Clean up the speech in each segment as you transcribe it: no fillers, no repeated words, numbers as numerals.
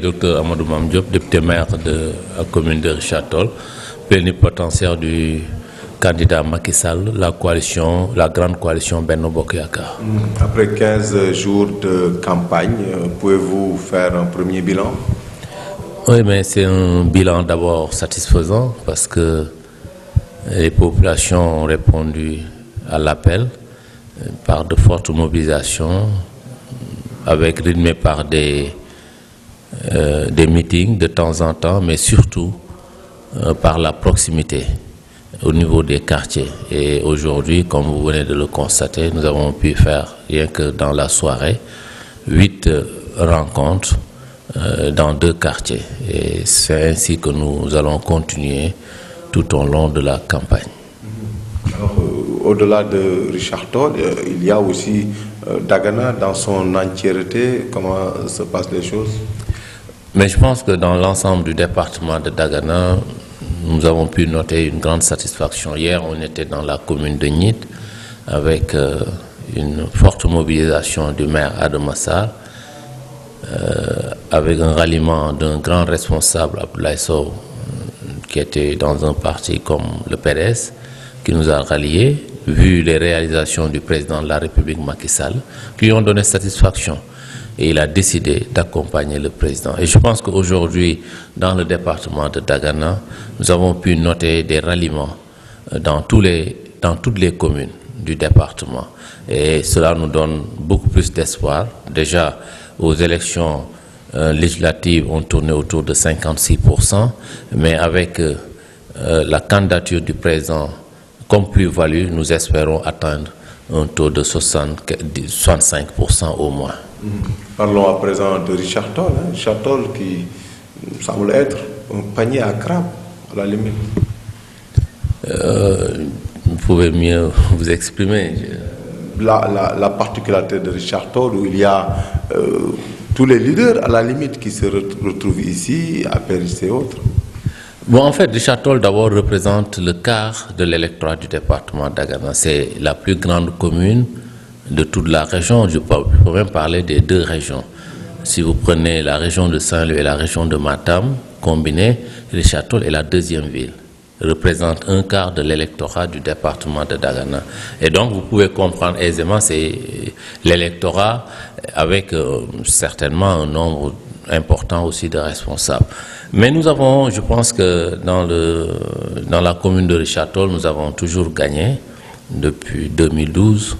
Dr Amadou Mame Diop, député maire de la commune de Richard Toll, plénipotentiaire du candidat Macky Sall, la grande coalition Benno Bokk Yakaar. Après 15 jours de campagne, pouvez-vous faire un premier bilan? Oui, mais c'est un bilan d'abord satisfaisant parce que les populations ont répondu à l'appel par de fortes mobilisations, rythmées par des meetings de temps en temps, mais surtout par la proximité au niveau des quartiers. Et aujourd'hui, comme vous venez de le constater, nous avons pu faire, rien que dans la soirée, 8 rencontres dans 2 quartiers. Et c'est ainsi que nous allons continuer tout au long de la campagne. Alors, au-delà de Richard Toll, il y a aussi Dagana dans son entièreté. Comment se passent les choses? Mais je pense que dans l'ensemble du département de Dagana, nous avons pu noter une grande satisfaction. Hier, on était dans la commune de Nit avec une forte mobilisation du maire Adama Sarr, avec un ralliement d'un grand responsable, Abdoulaye Sow, qui était dans un parti comme le PDS, qui nous a ralliés, vu les réalisations du président de la République Macky Sall, qui lui ont donné satisfaction. Et il a décidé d'accompagner le président. Et je pense qu'aujourd'hui, dans le département de Dagana, nous avons pu noter des ralliements dans toutes les communes du département. Et cela nous donne beaucoup plus d'espoir. Déjà, aux élections législatives, on tournait autour de 56%, mais avec la candidature du président comme plus-value, nous espérons atteindre un taux de 65% au moins. Parlons à présent de Richard Toll. Richard Toll qui semble être un panier à crabe, à la limite. Vous pouvez mieux vous exprimer. La particularité de Richard Toll, où il y a tous les leaders à la limite qui se retrouvent ici, à Paris et autres. Bon, en fait, Richard Toll d'abord représente le quart de l'électorat du département d'Dagana. C'est la plus grande commune de toute la région. Je peux même parler des 2 régions. Si vous prenez la région de Saint-Louis et la région de Matam, combinées, Richard Toll est la 2e ville. Il représente un quart de l'électorat du département de Dagana. Et donc, vous pouvez comprendre aisément, c'est l'électorat avec certainement un nombre important aussi de responsables. Mais nous avons, je pense que dans la commune de Richard Toll, nous avons toujours gagné depuis 2012.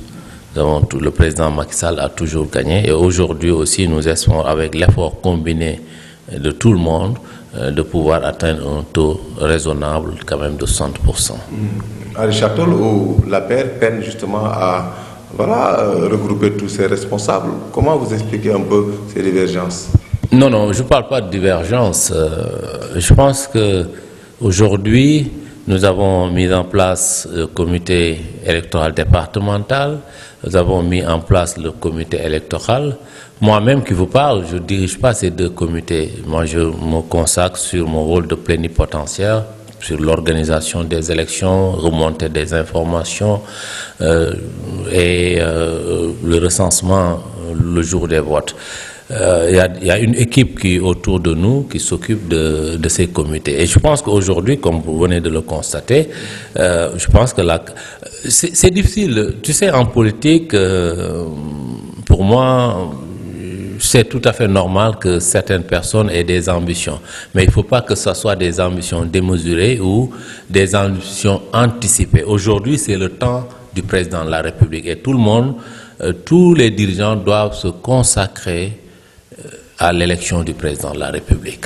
Le président Macky Sall a toujours gagné. Et aujourd'hui aussi, nous espérons, avec l'effort combiné de tout le monde, de pouvoir atteindre un taux raisonnable quand même de 60%. À Richard Toll, où la paire peine justement à regrouper tous ces responsables, comment vous expliquez un peu ces divergences? Non, je ne parle pas de divergence. Je pense qu'aujourd'hui, nous avons mis en place le comité électoral départemental, nous avons mis en place le comité électoral. Moi-même qui vous parle, je ne dirige pas ces 2 comités. Moi, je me consacre sur mon rôle de plénipotentiaire, sur l'organisation des élections, remonter des informations et le recensement le jour des votes. Il y a une équipe qui est autour de nous qui s'occupe de ces comités. Et je pense qu'aujourd'hui, comme vous venez de le constater, je pense que c'est difficile. Tu sais, en politique, pour moi, c'est tout à fait normal que certaines personnes aient des ambitions. Mais il ne faut pas que ce soit des ambitions démesurées ou des ambitions anticipées. Aujourd'hui, c'est le temps du président de la République. Et tout le monde, tous les dirigeants doivent se consacrer à l'élection du président de la République.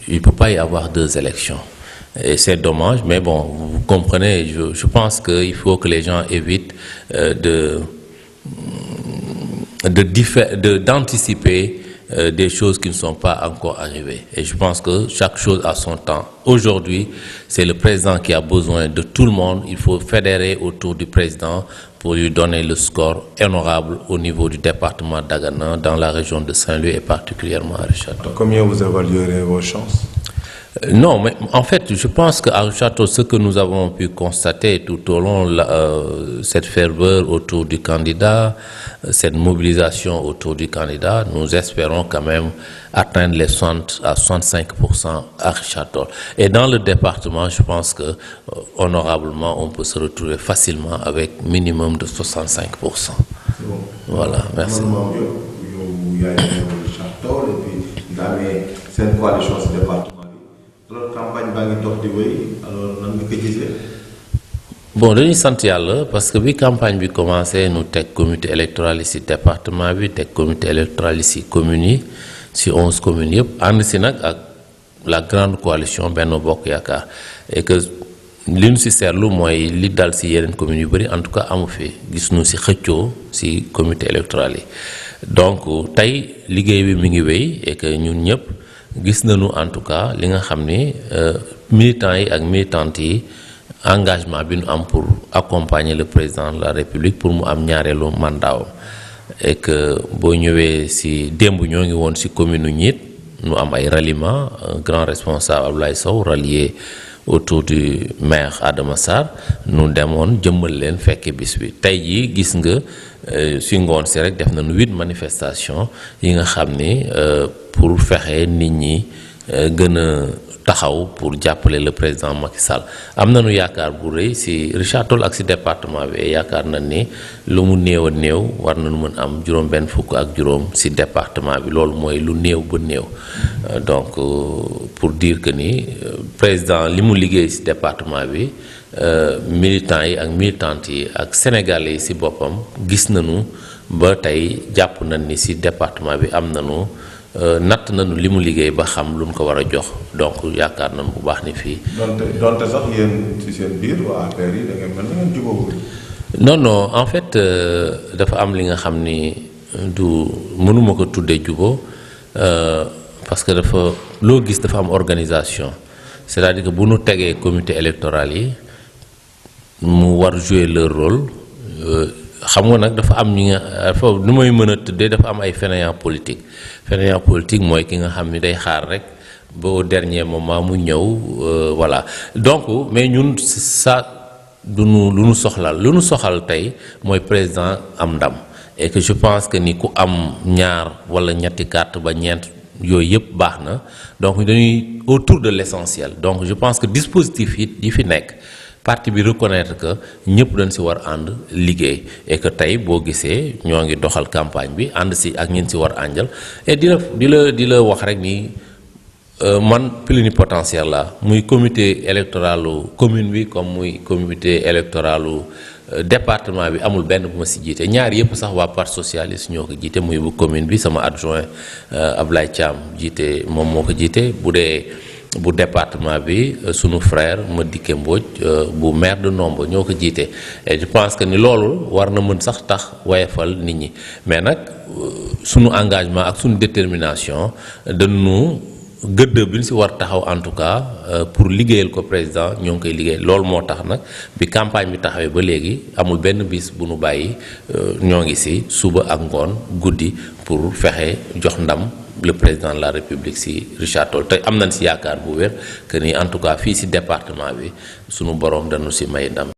Il ne peut pas y avoir 2 élections. Et c'est dommage, mais bon, vous comprenez, je pense qu'il faut que les gens évitent d'anticiper des choses qui ne sont pas encore arrivées. Et je pense que chaque chose a son temps. Aujourd'hui, c'est le président qui a besoin de tout le monde. Il faut fédérer autour du président pour lui donner le score honorable au niveau du département d'Dagana, dans la région de Saint-Louis et particulièrement à Richard Toll. Combien vous évaluerez vos chances? Non, mais en fait, je pense qu'à Richard-Toll, ce que nous avons pu constater tout au long de cette ferveur autour du candidat, cette mobilisation autour du candidat, nous espérons quand même atteindre les 60 à 65% à Richard-Toll. Et dans le département, je pense que honorablement, on peut se retrouver facilement avec minimum de 65%. C'est bon. Voilà, merci. C'est une coalition ce département. Alors, campagne baa ngi dox di wéy, alors nan nga ko gisee? Bon, dañuy sant yàlla parce que bi campagne bi commencé nu teg comité électoral ici département bi teg comité électoral ici communes yi si 11 communes yëpp ànd si nag ak la grande coalition Benno Bokk Yaakaar et que li ñu si seetlu mooy li dal si yeneen communes yu bëri en tout cas amu fi gis nu si xëccoo si comité électoral yi donc tey liggéey bi mi ngi wéy et que ñun ñëpp gis nañu en tout cas li nga xam ni militants yi ak militantes yi engagement bi ñu am pour accompagner le président de la République pour mu am ñaareelu mandat et que boo ñëwee si démb ñoo ngi woon si commune u Niit nu am ay ralliement un grand responsable Ablaye Sow rallié autour du maire Adama Sarr nu demoon jëmmal leen fekke bis bi tey jii gis nga si ngoon si rek def nañu 8 manifestations yi nga xam ni pour fexe nit ñi gën a taxaw pour jàppale le président Macky Sall am nañu yaakaar bu rëy si Richard-Toll ak si département bi yaakaar nañ ni lu mu néew a néew war nañu mën am juróom benn fukk ak juróom si département bi loolu mooy lu néew ba néew donc pour dire que ni président li mu liggéey si département bi militants yi ak militantes yi ak sénégalais yi si boppam gis nañu ba tey jàpp nañ ni si département bi am nañu natt nañu li mu liggéey ba xam lu ñu ko war a jox donc yaakaar nañu bu baax ni fii. donte sax yéen ci seen biir waa APR yi da ngeen mel na ngeen jubóowul. non en fait dafa am li nga xam ni du mënuma ko tuddee jubóo parce que dafa loo gis dafa am organisation c'est-à-dire que bu nu tegee comité électoral yi mu war jouer leur rôle xam nga nag dafa am ñi nga dafa nu may mën a tuddee dafa am ay fainéants politique mooy ki nga xam ni day xaar rek ba au dernier moment mu ñëw voilà donc mais ñun ça lu nu soxal tey mooy président am ndam et que je pense que ni ku am ñaar wala ñetti carte ba ñeent yooyu yëpp baax na donc dañuy autour de l'essentiel donc je pense que dispositif yi fi nekk parti bi reconnaître que ñëpp dañ si war ànd liggéey et que tey boo gisee ñoo ngi doxal campagne bi ànd si ak ñin si war ànjal et di la wax rek ni man plénipotentiaire la muy comité électoralu commune bi comme muy comité électoralu département bi amul benn bu ma si jiite ñaar yëpp sax waa parti socialiste ñoo ko jiite muy bu commune bi sama adjoint Ablaye Thiam jiite moom moo ko jiite bu département bi sunu frère Madické Mbodj bu maire de Nombo ñoo ko jiite et je pense que ni loolu war na mën sax tax wayefal nit ñi mais nag sunu engagement ak sunu détermination dañu gëdd bi ñu si war taxaw en tout cas pour liggéeyal ko président ñoo ngi koy liggéey loolu moo tax nag bi campagne bi taxawee ba léegi amul benn bis bu nu bàyyi ñoo ngi si suba ak ngoon guddi pour fexe jox ndam le président de la République si Richard-Toll te am nañ si yaakaar bu wér que ni en tout cas fii si département bi sunu borom dañu si may ndam.